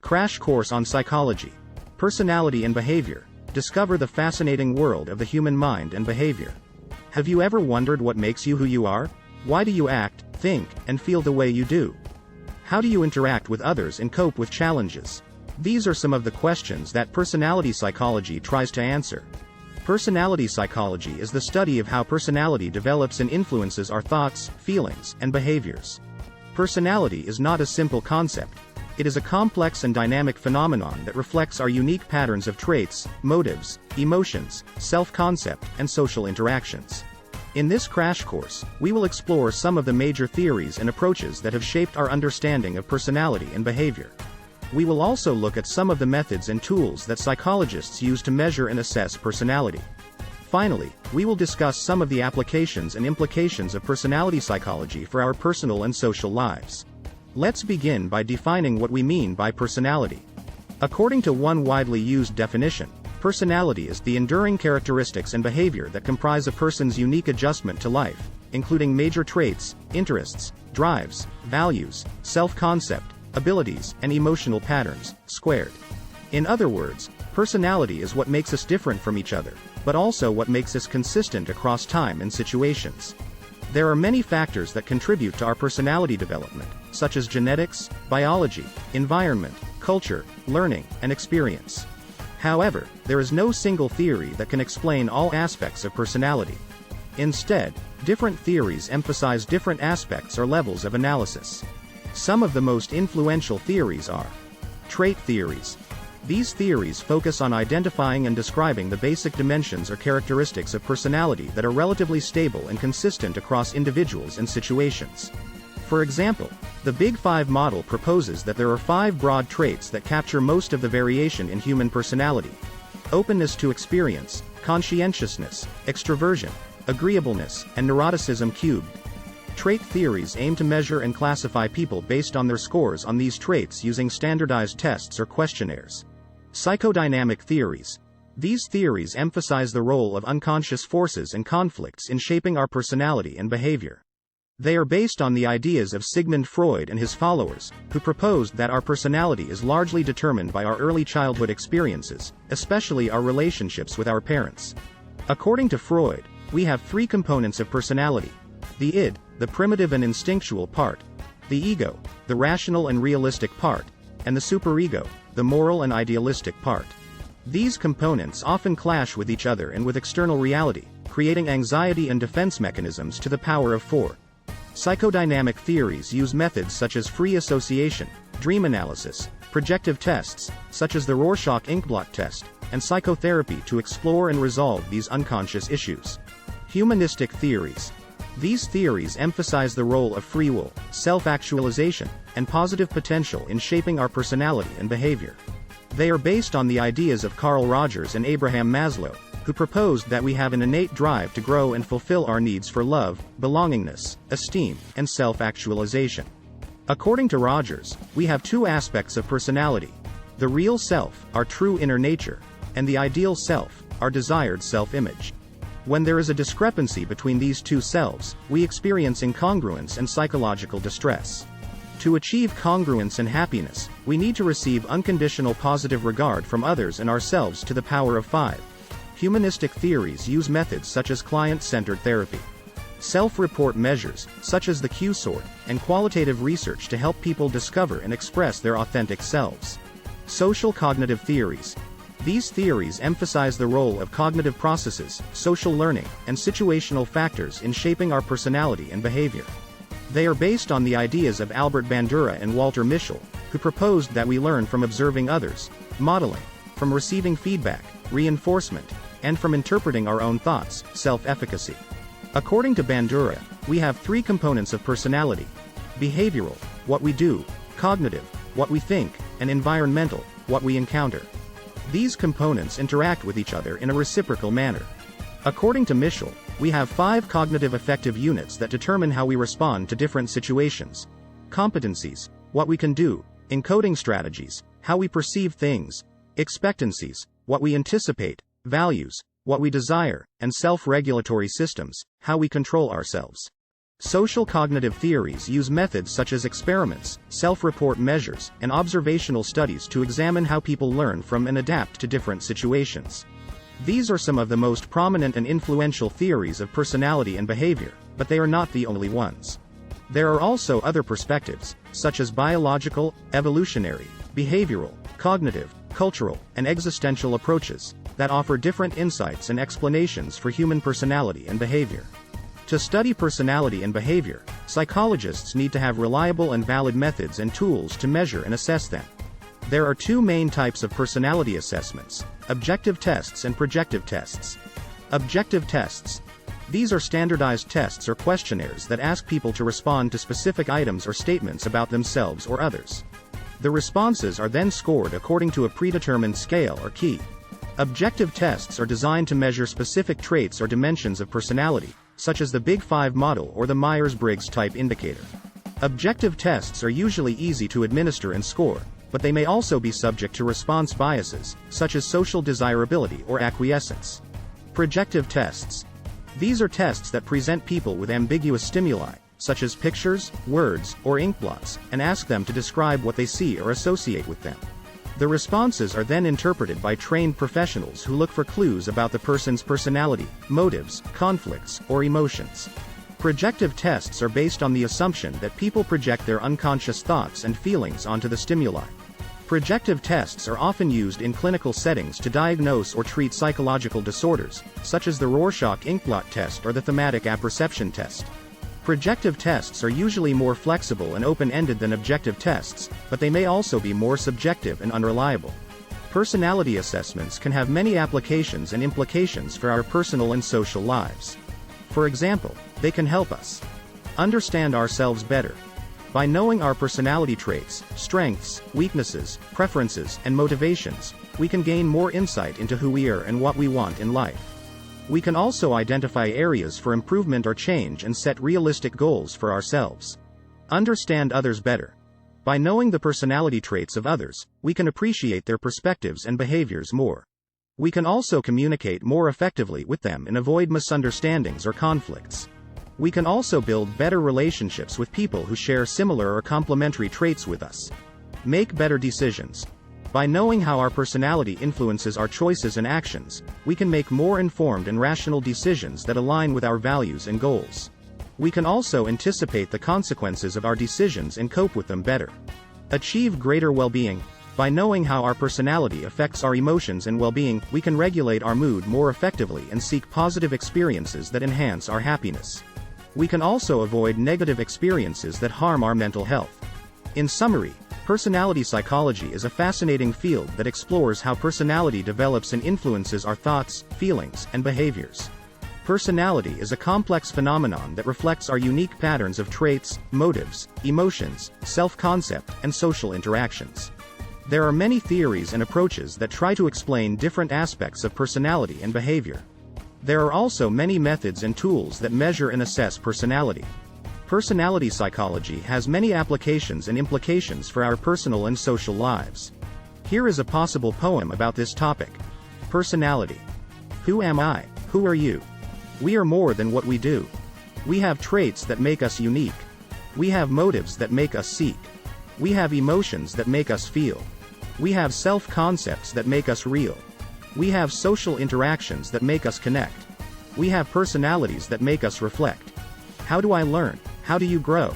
Crash course on psychology, personality and behavior. Discover the fascinating world of the human mind and behavior. Have you ever wondered what makes you who you are? Why do you act, think, and feel the way you do? How do you interact with others and cope with challenges? These are some of the questions that personality psychology tries to answer. Personality psychology is the study of how personality develops and influences our thoughts, feelings, and behaviors. Personality is not a simple concept. It is a complex and dynamic phenomenon that reflects our unique patterns of traits, motives, emotions, self-concept, and social interactions. In this crash course, we will explore some of the major theories and approaches that have shaped our understanding of personality and behavior. We will also look at some of the methods and tools that psychologists use to measure and assess personality. Finally, we will discuss some of the applications and implications of personality psychology for our personal and social lives. Let's begin by defining what we mean by personality. According to one widely used definition, personality is the enduring characteristics and behavior that comprise a person's unique adjustment to life, including major traits, interests, drives, values, self-concept, abilities, and emotional patterns, squared. In other words, personality is what makes us different from each other, but also what makes us consistent across time and situations. There are many factors that contribute to our personality development, such as genetics, biology, environment, culture, learning, and experience. However, there is no single theory that can explain all aspects of personality. Instead, different theories emphasize different aspects or levels of analysis. Some of the most influential theories are trait theories. These theories focus on identifying and describing the basic dimensions or characteristics of personality that are relatively stable and consistent across individuals and situations. For example, the Big Five model proposes that there are 5 broad traits that capture most of the variation in human personality: openness to experience, conscientiousness, extroversion, agreeableness, and neuroticism cubed. Trait theories aim to measure and classify people based on their scores on these traits using standardized tests or questionnaires. Psychodynamic theories. These theories emphasize the role of unconscious forces and conflicts in shaping our personality and behavior. They are based on the ideas of Sigmund Freud and his followers, who proposed that our personality is largely determined by our early childhood experiences, especially our relationships with our parents. According to Freud, we have 3 components of personality: the id, the primitive and instinctual part; the ego, the rational and realistic part; and the superego, the moral and idealistic part. These components often clash with each other and with external reality, creating anxiety and defense mechanisms to the power of 4. Psychodynamic theories use methods such as free association, dream analysis, projective tests, such as the Rorschach inkblot test, and psychotherapy to explore and resolve these unconscious issues. Humanistic theories. These theories emphasize the role of free will, self-actualization, and positive potential in shaping our personality and behavior. They are based on the ideas of Carl Rogers and Abraham Maslow, who proposed that we have an innate drive to grow and fulfill our needs for love, belongingness, esteem, and self-actualization. According to Rogers, we have 2 aspects of personality: the real self, our true inner nature, and the ideal self, our desired self-image. When there is a discrepancy between these 2 selves, we experience incongruence and psychological distress. To achieve congruence and happiness, we need to receive unconditional positive regard from others and ourselves to the power of 5. Humanistic theories use methods such as client-centered therapy, self-report measures, such as the Q-sort, and qualitative research to help people discover and express their authentic selves. Social cognitive theories. These theories emphasize the role of cognitive processes, social learning, and situational factors in shaping our personality and behavior. They are based on the ideas of Albert Bandura and Walter Mischel, who proposed that we learn from observing others, modeling, from receiving feedback, reinforcement, and from interpreting our own thoughts, self-efficacy. According to Bandura, we have 3 components of personality: behavioral, what we do; cognitive, what we think; and environmental, what we encounter. These components interact with each other in a reciprocal manner. According to Mischel, we have 5 cognitive affective units that determine how we respond to different situations: competencies, what we can do; encoding strategies, how we perceive things; expectancies, what we anticipate; values, what we desire; and self-regulatory systems, how we control ourselves. Social cognitive theories use methods such as experiments, self-report measures, and observational studies to examine how people learn from and adapt to different situations. These are some of the most prominent and influential theories of personality and behavior, but they are not the only ones. There are also other perspectives, such as biological, evolutionary, behavioral, cognitive, cultural, and existential approaches, that offer different insights and explanations for human personality and behavior. To study personality and behavior, psychologists need to have reliable and valid methods and tools to measure and assess them. There are two main types of personality assessments: objective tests and projective tests. Objective tests. These are standardized tests or questionnaires that ask people to respond to specific items or statements about themselves or others. The responses are then scored according to a predetermined scale or key. Objective tests are designed to measure specific traits or dimensions of personality, such as the Big Five model or the Myers-Briggs type indicator. Objective tests are usually easy to administer and score, but they may also be subject to response biases, such as social desirability or acquiescence. Projective tests. These are tests that present people with ambiguous stimuli, such as pictures, words, or inkblots, and ask them to describe what they see or associate with them. The responses are then interpreted by trained professionals who look for clues about the person's personality, motives, conflicts, or emotions. Projective tests are based on the assumption that people project their unconscious thoughts and feelings onto the stimuli. Projective tests are often used in clinical settings to diagnose or treat psychological disorders, such as the Rorschach inkblot test or the thematic apperception test. Projective tests are usually more flexible and open-ended than objective tests, but they may also be more subjective and unreliable. Personality assessments can have many applications and implications for our personal and social lives. For example, they can help us understand ourselves better. By knowing our personality traits, strengths, weaknesses, preferences, and motivations, we can gain more insight into who we are and what we want in life. We can also identify areas for improvement or change and set realistic goals for ourselves. Understand others better. By knowing the personality traits of others, we can appreciate their perspectives and behaviors more. We can also communicate more effectively with them and avoid misunderstandings or conflicts. We can also build better relationships with people who share similar or complementary traits with us. Make better decisions. By knowing how our personality influences our choices and actions, we can make more informed and rational decisions that align with our values and goals. We can also anticipate the consequences of our decisions and cope with them better. Achieve greater well-being. By knowing how our personality affects our emotions and well-being, we can regulate our mood more effectively and seek positive experiences that enhance our happiness. We can also avoid negative experiences that harm our mental health. In summary, personality psychology is a fascinating field that explores how personality develops and influences our thoughts, feelings, and behaviors. Personality is a complex phenomenon that reflects our unique patterns of traits, motives, emotions, self-concept, and social interactions. There are many theories and approaches that try to explain different aspects of personality and behavior. There are also many methods and tools that measure and assess personality. Personality psychology has many applications and implications for our personal and social lives. Here is a possible poem about this topic. Personality. Who am I? Who are you? We are more than what we do. We have traits that make us unique. We have motives that make us seek. We have emotions that make us feel. We have self-concepts that make us real. We have social interactions that make us connect. We have personalities that make us reflect. How do I learn? How do you grow?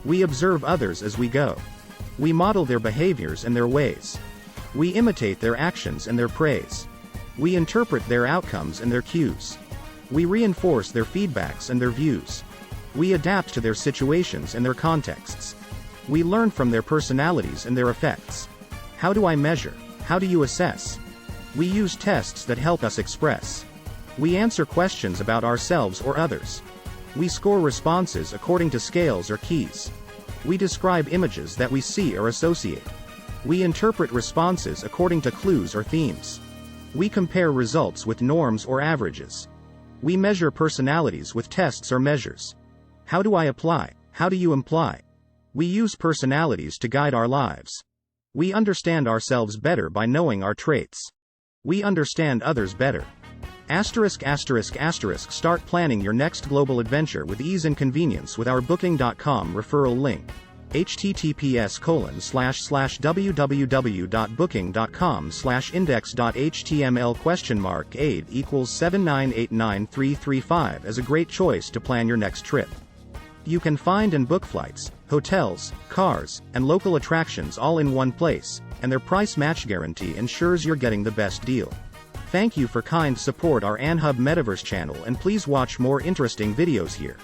We observe others as we go. We model their behaviors and their ways. We imitate their actions and their praise. We interpret their outcomes and their cues. We reinforce their feedbacks and their views. We adapt to their situations and their contexts. We learn from their personalities and their effects. How do I measure? How do you assess? We use tests that help us express. We answer questions about ourselves or others. We score responses according to scales or keys. We describe images that we see or associate. We interpret responses according to clues or themes. We compare results with norms or averages. We measure personalities with tests or measures. How do I apply? How do you imply? We use personalities to guide our lives. We understand ourselves better by knowing our traits. We understand others better. Start planning your next global adventure with ease and convenience with our Booking.com referral link. https://www.booking.com/index.html?aid equals 7989335 as a great choice to plan your next trip. You can find and book flights, hotels, cars, and local attractions all in one place, and their price match guarantee ensures you're getting the best deal. Thank you for kind support our AnHub Metaverse channel, and please watch more interesting videos here.